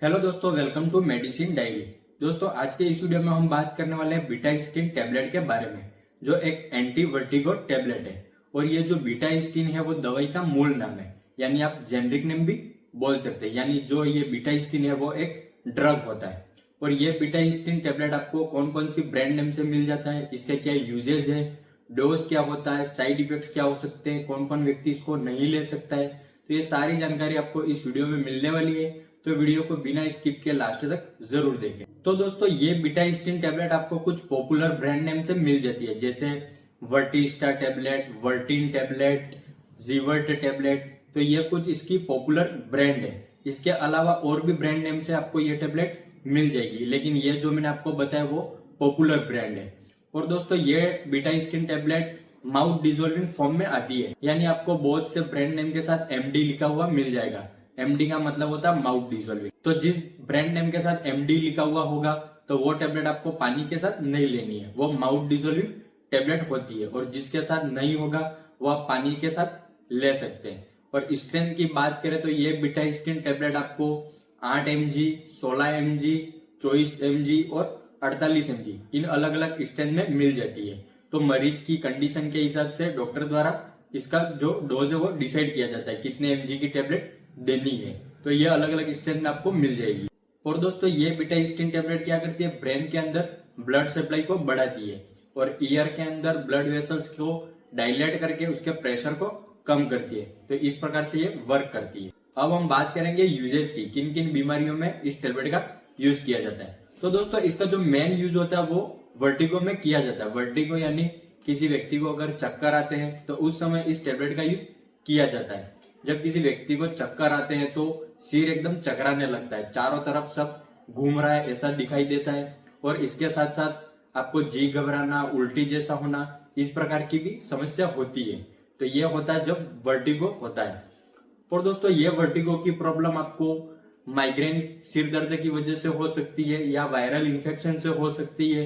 Hello दोस्तों, welcome to medicine diary. दोस्तों, आज के इस वीडियो में हम बात करने वाले हैं बीटास्टिन टैबलेट के बारे में, जो एक एंटी वर्टिगो टैबलेट है। और ये जो बीटास्टिन है वो दवाई का मूल नाम है, यानी आप जेनरिक नेम भी बोल सकते हैं। यानी जो ये बीटास्टिन है वो एक ड्रग होता है। और ये बीटास्टिन टैबलेट आपको कौन कौन सी ब्रांड नेम से मिल जाता है, इसके क्या यूजेज है, डोज क्या होता है, साइड इफेक्ट्स क्या हो सकते हैं, कौन कौन व्यक्ति इसको नहीं ले सकता है, तो ये सारी जानकारी आपको इस वीडियो में मिलने वाली है। तो वीडियो को बिना स्किप के लास्ट तक जरूर देखें। तो दोस्तों, ये बीटास्टिन टैबलेट आपको कुछ पॉपुलर ब्रांड नेम से मिल जाती है, जैसे वर्टिस्टा टैबलेट, वर्टिन टैबलेट, जीवर्ट टैबलेट। तो ये कुछ इसकी पॉपुलर ब्रांड है। इसके अलावा और भी ब्रांड नेम से आपको ये टैबलेट मिल जाएगी, लेकिन ये जो मैंने आपको बताया वो पॉपुलर ब्रांड है। और दोस्तों, ये बीटास्टिन टैबलेट माउथ डिजोल्विंग फॉर्म में आती है, यानी आपको बहुत से ब्रांड नेम के साथ एमडी लिखा हुआ मिल जाएगा। एमडी का मतलब होता है माउथ डिजोल्विंग। तो जिस ब्रांड नेम के साथ एमडी लिखा हुआ होगा तो वो टैबलेट आपको पानी के साथ नहीं लेनी है, वो माउथ डिजोल्विंग टैबलेट होती है। और जिसके साथ नहीं होगा वो आप पानी के साथ ले सकते हैं। और स्ट्रेंथ की बात करें तो ये बीटास्टिन टैबलेट आपको 8 mg, 16 mg, 24 mg और 48 mg इन अलग अलग स्ट्रेंथ में मिल जाती है। तो मरीज की कंडीशन के हिसाब से डॉक्टर द्वारा इसका जो डोज है वो डिसाइड किया जाता है, कितने mg की टैबलेट देनी है। तो ये अलग अलग स्ट्रेंथ में आपको मिल जाएगी। और दोस्तों, ये बीटास्टिन टैबलेट क्या करती है, ब्रेन के अंदर ब्लड सप्लाई को बढ़ाती है और ईयर के अंदर ब्लड वेसल्स को डायलेट करके उसके प्रेशर को कम करती है। तो इस प्रकार से ये वर्क करती है। अब हम बात करेंगे यूजेस की, किन किन बीमारियों में इस टैबलेट का यूज किया जाता है। तो दोस्तों, इसका जो मेन यूज होता है वो वर्टिगो में किया जाता है। वर्टिगो यानी किसी व्यक्ति को अगर चक्कर आते हैं तो उस समय इस टैबलेट का यूज किया जाता है। जब किसी व्यक्ति को चक्कर आते हैं तो सिर एकदम चकराने लगता है, चारों तरफ सब घूम रहा है ऐसा दिखाई देता है। और इसके साथ साथ आपको जी घबराना, उल्टी जैसा होना, इस प्रकार की भी समस्या होती है। तो ये होता है जब वर्टिगो होता है। और दोस्तों, ये वर्टिगो की प्रॉब्लम आपको माइग्रेन, सिर दर्द की वजह से हो सकती है, या वायरल इन्फेक्शन से हो सकती है,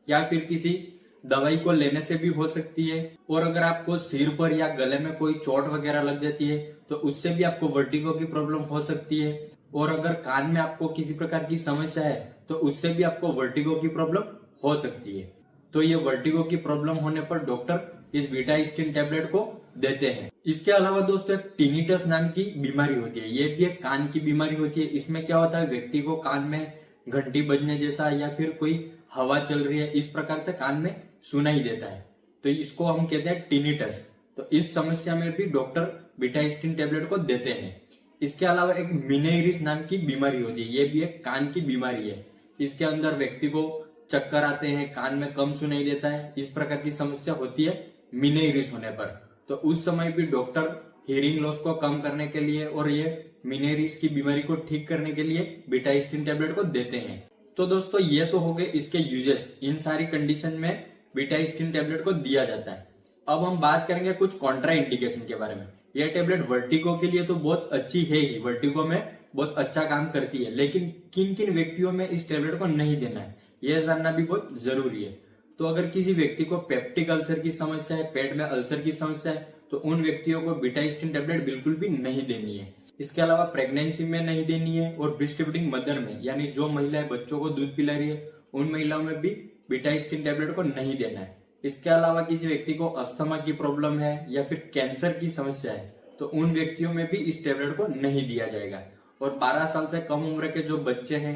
या फिर किसी दवाई को लेने से भी हो सकती है। और अगर आपको सिर पर या गले में कोई चोट वगैरह लग जाती है तो उससे भी आपको वर्टिगो की प्रॉब्लम हो सकती है। और अगर कान में आपको किसी प्रकार की समस्या है तो उससे भी आपको वर्टिगो की प्रॉब्लम हो सकती है। तो ये वर्टिगो की प्रॉब्लम होने पर डॉक्टर इस बीटास्टिन टैबलेट को देते हैं। इसके अलावा दोस्तों, एक टिनिटस नाम की बीमारी होती है। ये भी एक कान की बीमारी होती है। इसमें क्या होता है, व्यक्ति को कान में घंटी बजने जैसा या फिर कोई हवा चल रही है इस प्रकार से कान में सुनाई देता है। तो इसको हम कहते हैं टिनिटस। तो इस समस्या में भी डॉक्टर बीटास्टिन टैबलेट को देते हैं। इसके अलावा एक मिनेरिस नाम की बीमारी होती है। ये भी एक कान की बीमारी है। इसके अंदर व्यक्ति को चक्कर आते हैं, कान में कम सुनाई देता है, इस प्रकार की समस्या होती है मिनेरिस होने पर। तो उस समय भी डॉक्टर हियरिंग लॉस को कम करने के लिए और ये मिनेरिस की बीमारी को ठीक करने के लिए बीटास्टिन टैबलेट को देते हैं। तो दोस्तों, ये तो हो गए इसके यूजेस। इन सारी कंडीशन में बीटास्टिन टैबलेट को दिया जाता है। अब हम बात करेंगे कुछ कॉन्ट्रा इंडिकेशन के बारे में। यह टैबलेट वर्टिगो के लिए तो बहुत अच्छी है ही, वर्टिगो में बहुत अच्छा काम करती है, लेकिन किन किन व्यक्तियों में इस टैबलेट को नहीं देना है यह जानना भी बहुत जरूरी है। तो अगर किसी व्यक्ति को पेप्टिक अल्सर की समस्या है, पेट में अल्सर की समस्या है, तो उन व्यक्तियों को बीटास्टिन टैबलेट बिल्कुल भी नहीं देनी है। इसके अलावा प्रेगनेंसी में नहीं देनी है, और ब्रेस्ट फीडिंग मदर में, यानी जो महिलाएं बच्चों को दूध पिला रही है उन महिलाओं में भी बीटास्टिन टैबलेट को नहीं देना है। इसके अलावा किसी व्यक्ति को अस्थमा की प्रॉब्लम है या फिर कैंसर की समस्या है तो उन व्यक्तियों में भी इस टैबलेट को नहीं दिया जाएगा। और 12 साल से कम उम्र के जो बच्चे हैं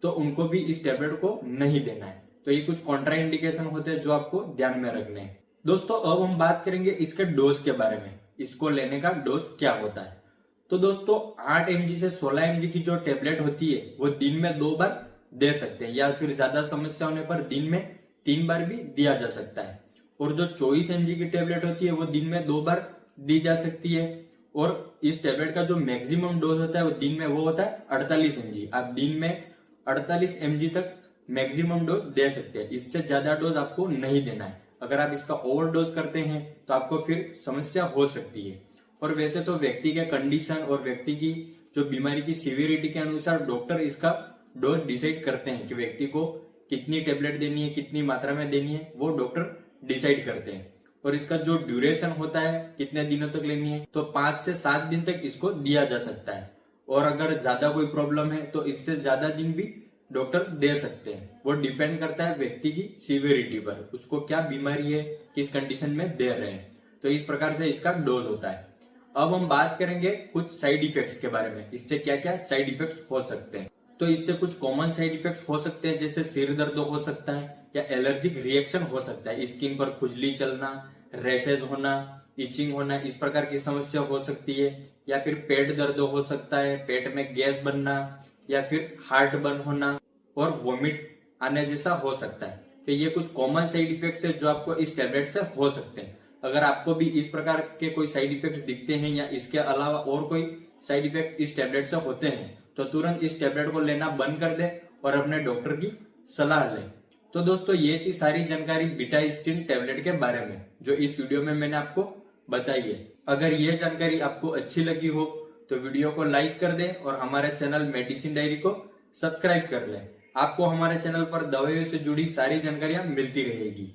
तो उनको भी इस टैबलेट को नहीं देना है। तो ये कुछ कॉन्ट्रा इंडिकेशन होते हैं जो आपको ध्यान में रखने हैं। दोस्तों, अब हम बात करेंगे इसके डोज के बारे में, इसको लेने का डोज क्या होता है। तो दोस्तों, 8 mg से 16 mg की जो टैबलेट होती है वो दिन में 2 बार दे सकते हैं, या फिर ज्यादा समस्या होने पर दिन में 3 बार भी दिया जा सकता है। और जो 24 mg की टैबलेट होती है वो दिन में 2 बार दी जा सकती है। और इस टैबलेट का जो मैक्सिमम डोज होता है वो दिन में वो होता है 48 mg। आप दिन में 48 mg तक मैक्सिमम डोज दे सकते हैं, इससे ज्यादा डोज आपको नहीं देना है। अगर आप इसका ओवर डोज करते हैं तो आपको फिर समस्या हो सकती है। और वैसे तो व्यक्ति के कंडीशन और व्यक्ति की जो बीमारी की सिवियरिटी के अनुसार डॉक्टर इसका डोज डिसाइड करते हैं कि व्यक्ति को कितनी टेबलेट देनी है, कितनी मात्रा में देनी है, वो डॉक्टर डिसाइड करते हैं। और इसका जो ड्यूरेशन होता है, कितने दिनों तक लेनी है, तो 5 से 7 दिन तक इसको दिया जा सकता है। और अगर ज्यादा कोई प्रॉब्लम है तो इससे ज्यादा दिन भी डॉक्टर दे सकते हैं। वो डिपेंड करता है व्यक्ति की सीवियरिटी पर, उसको क्या बीमारी है, किस कंडीशन में दे रहे हैं। तो इस प्रकार से इसका डोज होता है। अब हम बात करेंगे कुछ साइड इफेक्ट्स के बारे में, इससे क्या क्या साइड इफेक्ट्स हो सकते हैं। तो इससे कुछ कॉमन साइड इफेक्ट्स हो सकते हैं, जैसे सिर दर्द हो सकता है या एलर्जिक रिएक्शन हो सकता है, स्किन पर खुजली चलना, रैशेज होना, इचिंग होना, इस प्रकार की समस्या हो सकती है। या फिर पेट दर्द हो सकता है, पेट में गैस बनना, या फिर हार्ट बर्न होना और वोमिट आने जैसा हो सकता है। तो ये कुछ कॉमन साइड इफेक्ट्स है जो आपको इस टेबलेट से हो सकते हैं। अगर आपको भी इस प्रकार के कोई साइड इफेक्ट्स दिखते हैं या इसके अलावा और कोई साइड इफेक्ट्स इस टेबलेट से होते हैं तो तुरंत इस टेबलेट को लेना बंद कर दे और अपने डॉक्टर की सलाह लें। तो दोस्तों ये थी सारी जानकारी बीटास्टिन टेबलेट के बारे में जो इस वीडियो में मैंने आपको बताई है। अगर ये जानकारी आपको अच्छी लगी हो तो वीडियो को लाइक कर दें और हमारे चैनल मेडिसिन डायरी को सब्सक्राइब कर लें। आपको हमारे चैनल पर दवाइयों से जुड़ी सारी जानकारियां मिलती रहेगी।